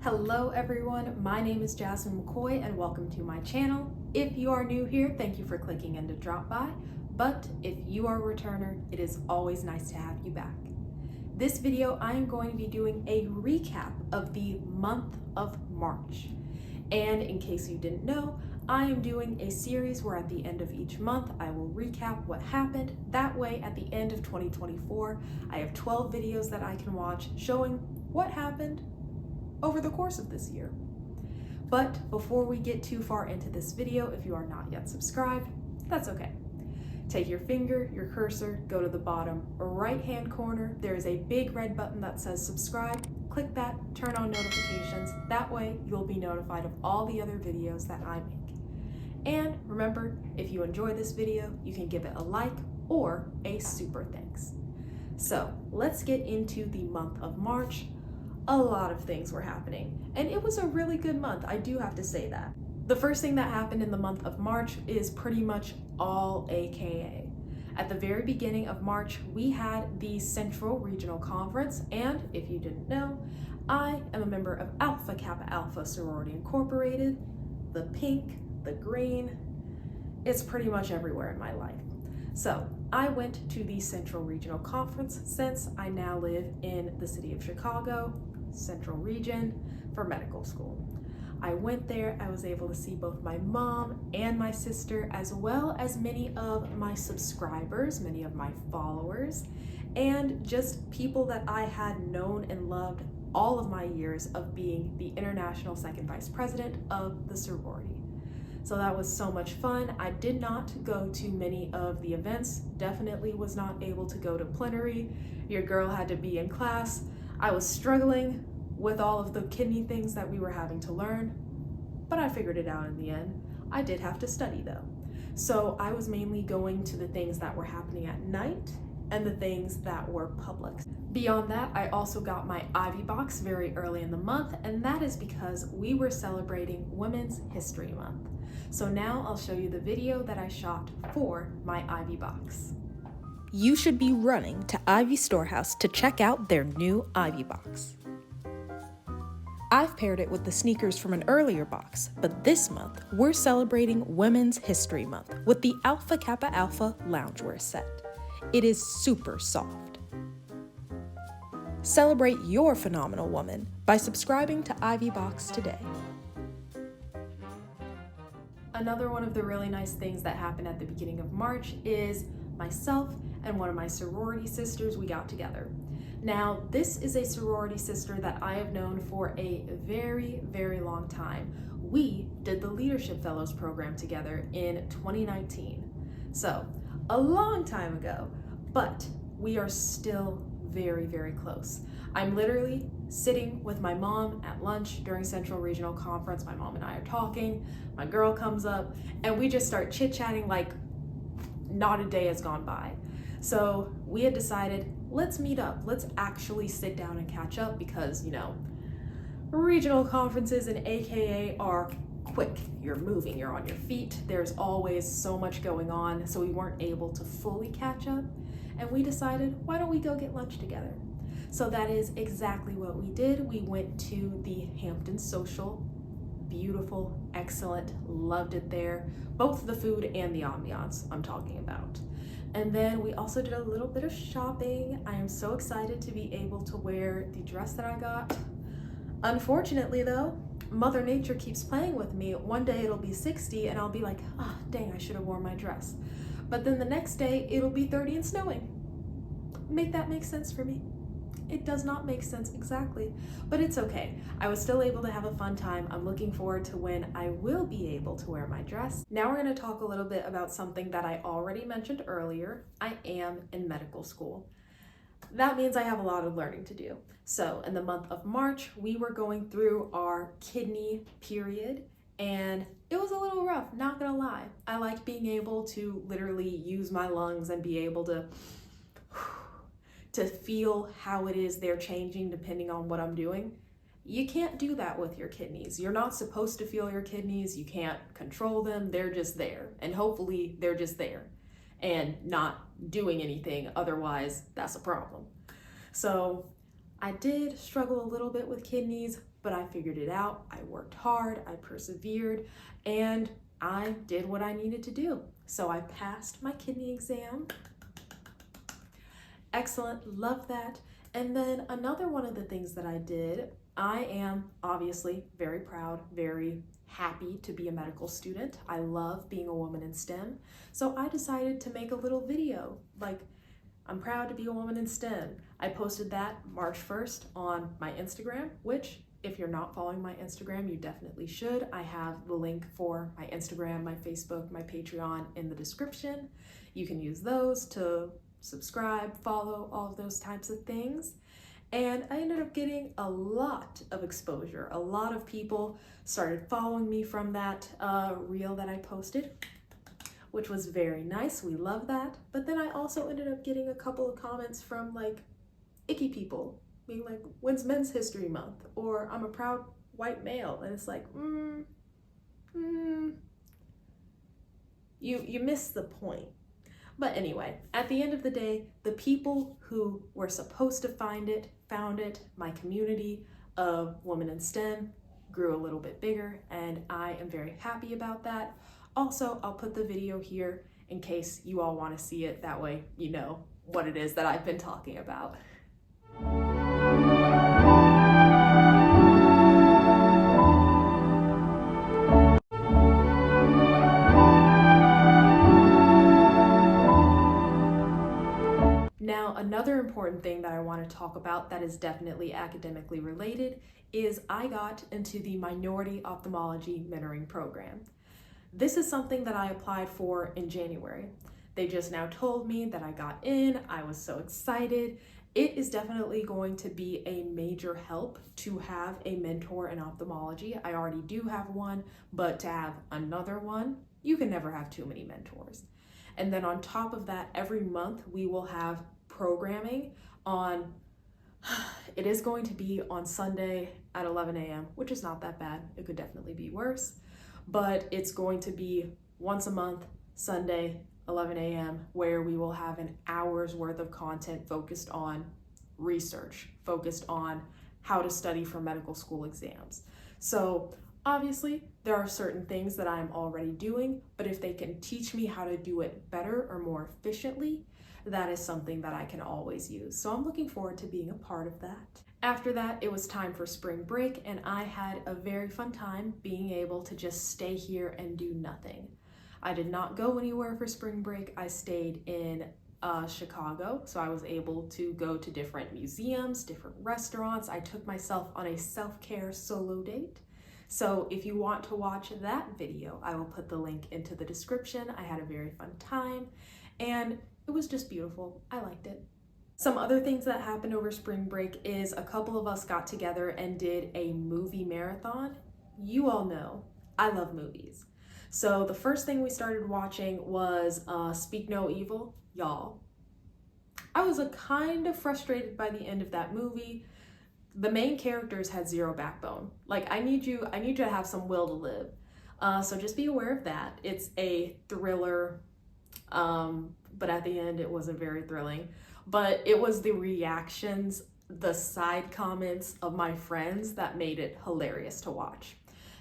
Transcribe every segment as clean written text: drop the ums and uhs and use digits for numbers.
Hello everyone, my name is Jasmine McCoy and welcome to my channel. If you are new here, thank you for clicking in to drop by, but if you are a returner, it is always nice to have you back. This video, I am going to be doing a recap of the month of March. And in case you didn't know, I am doing a series where at the end of each month, I will recap what happened. That way, at the end of 2024, I have 12 videos that I can watch showing what happened over the course of this year. But before we get too far into this video, if you are not yet subscribed, that's okay. Take your finger, your cursor, go to the bottom right-hand corner. There is a big red button that says subscribe. Click that, turn on notifications. That way you'll be notified of all the other videos that I make. And remember, if you enjoy this video, you can give it a like or a super thanks. So let's get into the month of March. A lot of things were happening, and it was a really good month, I do have to say that. The first thing that happened in the month of March is pretty much all AKA. At the very beginning of March, we had the Central Regional Conference, and if you didn't know, I am a member of Alpha Kappa Alpha Sorority Incorporated, the pink, the green, it's pretty much everywhere in my life. So I went to the Central Regional Conference since I now live in the city of Chicago, Central Region, for medical school. I went there, I was able to see both my mom and my sister, as well as many of my subscribers, many of my followers, and just people that I had known and loved all of my years of being the International Second Vice President of the sorority. So that was so much fun. I did not go to many of the events, definitely was not able to go to plenary. Your girl had to be in class. I was struggling with all of the kidney things that we were having to learn, but I figured it out in the end. I did have to study though. So I was mainly going to the things that were happening at night and the things that were public. Beyond that, I also got my Ivy box very early in the month, and that is because we were celebrating Women's History Month. So now I'll show you the video that I shot for my Ivy box. You should be running to Ivy Storehouse to check out their new Ivy box. I've paired it with the sneakers from an earlier box, but this month we're celebrating Women's History Month with the Alpha Kappa Alpha loungewear set. It is super soft. Celebrate your phenomenal woman by subscribing to Ivy Box today. Another one of the really nice things that happened at the beginning of March is myself and one of my sorority sisters, we got together. Now, this is a sorority sister that I have known for a very, very long time. We did the Leadership Fellows program together in 2019. So, a long time ago, but we are still very, very close. I'm literally sitting with my mom at lunch during Central Regional Conference. My mom and I are talking, my girl comes up, and we just start chit-chatting like not a day has gone by. So we had decided, let's meet up, let's actually sit down and catch up because, regional conferences and AKA are quick. You're moving, you're on your feet, there's always so much going on, so we weren't able to fully catch up. And we decided, why don't we go get lunch together? So that is exactly what we did. We went to the Hampton Social. Beautiful, excellent, loved it there. Both the food and the ambiance I'm talking about. And then we also did a little bit of shopping. I am so excited to be able to wear the dress that I got. Unfortunately though, Mother Nature keeps playing with me. One day it'll be 60 and I'll be like, ah, dang, I should have worn my dress. But then the next day it'll be 30 and snowing. Make that make sense for me? It does not make sense exactly, but it's okay. I was still able to have a fun time. I'm looking forward to when I will be able to wear my dress. Now we're going to talk a little bit about something that I already mentioned earlier. I am in medical school. That means I have a lot of learning to do. So in the month of March, we were going through our kidney period, and it was a little rough, not gonna lie. I like being able to literally use my lungs and be able to feel how it is they're changing depending on what I'm doing. You can't do that with your kidneys. You're not supposed to feel your kidneys. You can't control them. They're just there. And hopefully they're just there and not doing anything. Otherwise, that's a problem. So I did struggle a little bit with kidneys, but I figured it out. I worked hard, I persevered, and I did what I needed to do. So I passed my kidney exam. Excellent, love that. And then another one of the things that I did, I am obviously very proud, very happy to be a medical student. I love being a woman in STEM. So I decided to make a little video, like, I'm proud to be a woman in STEM. I posted that March 1st on my Instagram, which if you're not following my Instagram, you definitely should. I have the link for my Instagram, my Facebook, my Patreon in the description. You can use those to subscribe, follow, all of those types of things. And I ended up getting a lot of exposure. A lot of people started following me from that reel that I posted, which was very nice. We love that. But then I also ended up getting a couple of comments from like icky people, being like, when's Men's History Month? Or I'm a proud white male. And it's like, you missed the point. But anyway, at the end of the day, the people who were supposed to find it, found it. My community of women in STEM grew a little bit bigger, and I am very happy about that. Also, I'll put the video here in case you all want to see it. That way you know what it is that I've been talking about. Now, another important thing that I want to talk about that is definitely academically related is I got into the Minority Ophthalmology Mentoring Program. This is something that I applied for in January. They just now told me that I got in. I was so excited. It is definitely going to be a major help to have a mentor in ophthalmology. I already do have one, but to have another one, you can never have too many mentors. And then on top of that, every month we will have programming on, it is going to be on Sunday at 11 a.m., which is not that bad. It could definitely be worse, but it's going to be once a month, Sunday, 11 a.m., where we will have an hour's worth of content focused on research, focused on how to study for medical school exams. So obviously, there are certain things that I'm already doing, but if they can teach me how to do it better or more efficiently, that is something that I can always use. So I'm looking forward to being a part of that. After that, it was time for spring break, and I had a very fun time being able to just stay here and do nothing. I did not go anywhere for spring break. I stayed in Chicago, so I was able to go to different museums, different restaurants. I took myself on a self-care solo date. So if you want to watch that video, I will put the link into the description. I had a very fun time, and it was just beautiful. I liked it. Some other things that happened over spring break is a couple of us got together and did a movie marathon. You all know I love movies. So the first thing we started watching was Speak No Evil. Y'all, I was kind of frustrated by the end of that movie. The main characters had zero backbone. Like, I need you to have some will to live. So just be aware of that. It's a thriller, but at the end it wasn't very thrilling. But it was the reactions, the side comments of my friends that made it hilarious to watch.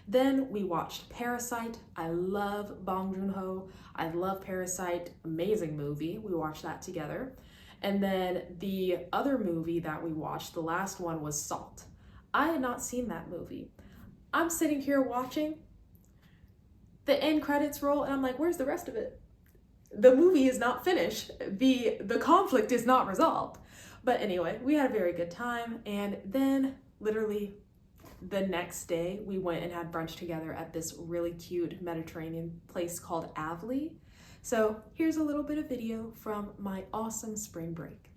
Then we watched Parasite. I love Bong Joon-ho. I love Parasite, amazing movie. We watched that together. And then the other movie that we watched, the last one, was Salt. I had not seen that movie. I'm sitting here watching, the end credits roll, and I'm like, where's the rest of it? The movie is not finished. The conflict is not resolved. But anyway, we had a very good time, and then literally the next day we went and had brunch together at this really cute Mediterranean place called Avli. So here's a little bit of video from my awesome spring break.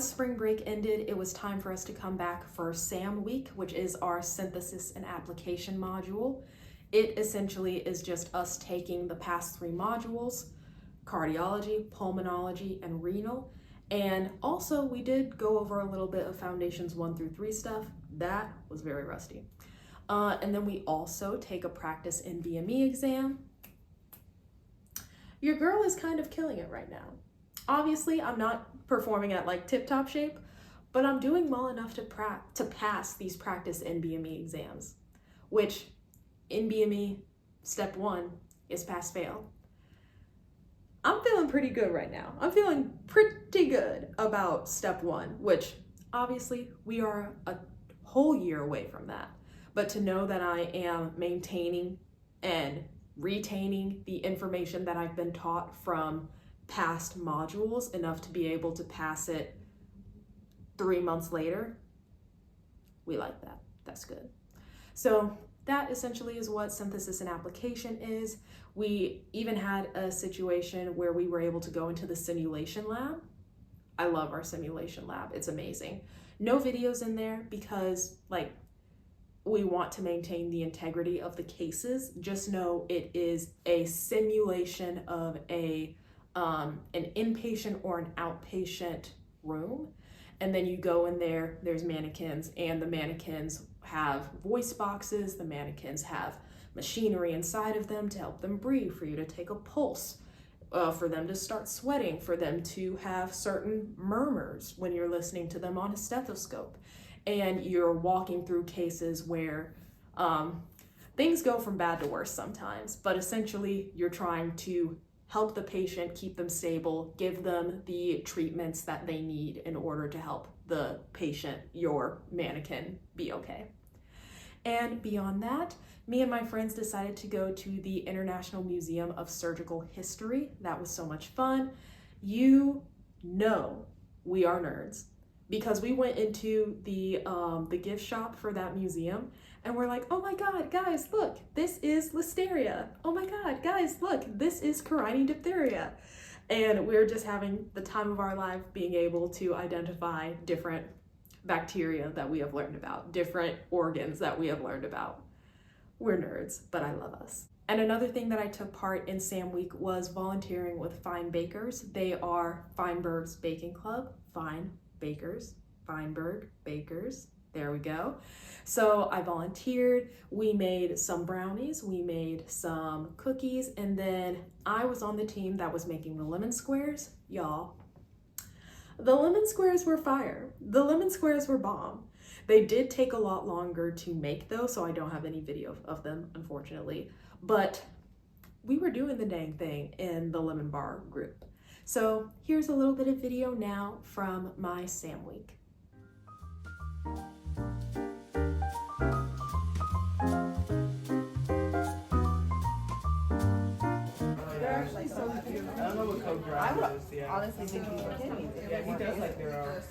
once spring break ended, it was time for us to come back for SAM week, which is our synthesis and application module. It essentially is just us taking the past 3 modules, cardiology, pulmonology, and renal. And also we did go over a little bit of foundations 1 through 3 stuff. That was very rusty. And then we also take a practice NBME exam. Your girl is kind of killing it right now. Obviously, I'm not performing at like tip-top shape, but I'm doing well enough to pass these practice NBME exams, which NBME step 1 is pass-fail. I'm feeling pretty good right now. I'm feeling pretty good about step 1, which obviously we are a whole year away from that. But to know that I am maintaining and retaining the information that I've been taught from past modules enough to be able to pass it 3 months later, we like that. That's good. So that essentially is what synthesis and application is. We even had a situation where we were able to go into the simulation lab. I love our simulation lab. It's amazing. No videos in there because we want to maintain the integrity of the cases. Just know it is a simulation of an inpatient or an outpatient room. And then you go in there, there's mannequins, and the mannequins have voice boxes, the mannequins have machinery inside of them to help them breathe, for you to take a pulse, for them to start sweating, for them to have certain murmurs when you're listening to them on a stethoscope. And you're walking through cases where things go from bad to worse sometimes, but essentially you're trying to help the patient, keep them stable, give them the treatments that they need in order to help the patient, your mannequin, be okay. And beyond that, me and my friends decided to go to the International Museum of Surgical History. That was so much fun. You know we are nerds, because we went into the gift shop for that museum and we're like, oh my God, guys, look, this is listeria. Oh my God, guys, look, this is carinine diphtheria. And we're just having the time of our life being able to identify different bacteria that we have learned about, different organs that we have learned about. We're nerds, but I love us. And another thing that I took part in SAM Week was volunteering with Fine Bakers. They are Feinberg's Baking Club. Fine Bakers, Feinberg Bakers, there we go. So I volunteered, we made some brownies, we made some cookies, and then I was on the team that was making the lemon squares. Y'all, the lemon squares were fire. The lemon squares were bomb. They did take a lot longer to make though, so I don't have any video of them, unfortunately, but we were doing the dang thing in the lemon bar group. So here's a little bit of video now from my SAM Week. They're actually so cute. I don't know what code drive is. Yeah. Honestly think he's kidding. Yeah, he does like their own.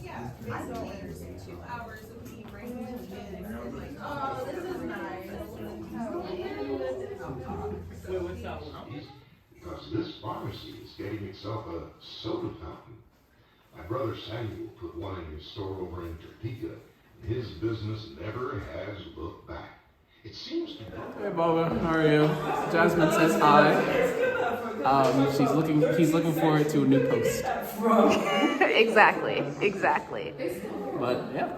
Yeah, I don't understand 2 hours of me bringing kids. Oh, this is nice. Wait, what's that one? Because this pharmacy is getting itself a soda fountain. My brother Samuel put one in his store over in Topeka. His business never has looked back. It seems to be. Hey Boba, how are you? Jasmine says hi. He's looking forward to a new post. Exactly. But yeah.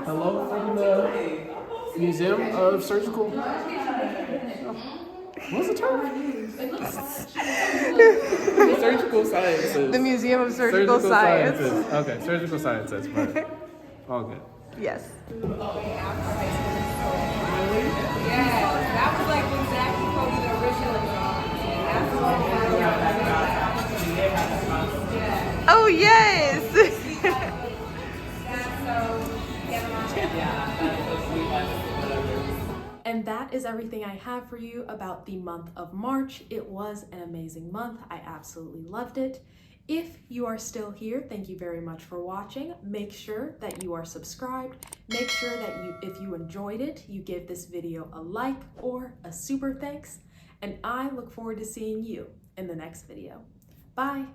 Hello from the Museum of Surgical. What's the term? Surgical Sciences. The Museum of Surgical Science. Okay, Surgical Sciences, but all good. Yes. That was like when Zachy told me the original song. Oh yes. And that is everything I have for you about the month of March. It was an amazing month. I absolutely loved it. If you are still here, thank you very much for watching. Make sure that you are subscribed. Make sure that if you enjoyed it, you give this video a like or a super thanks. And I look forward to seeing you in the next video. Bye!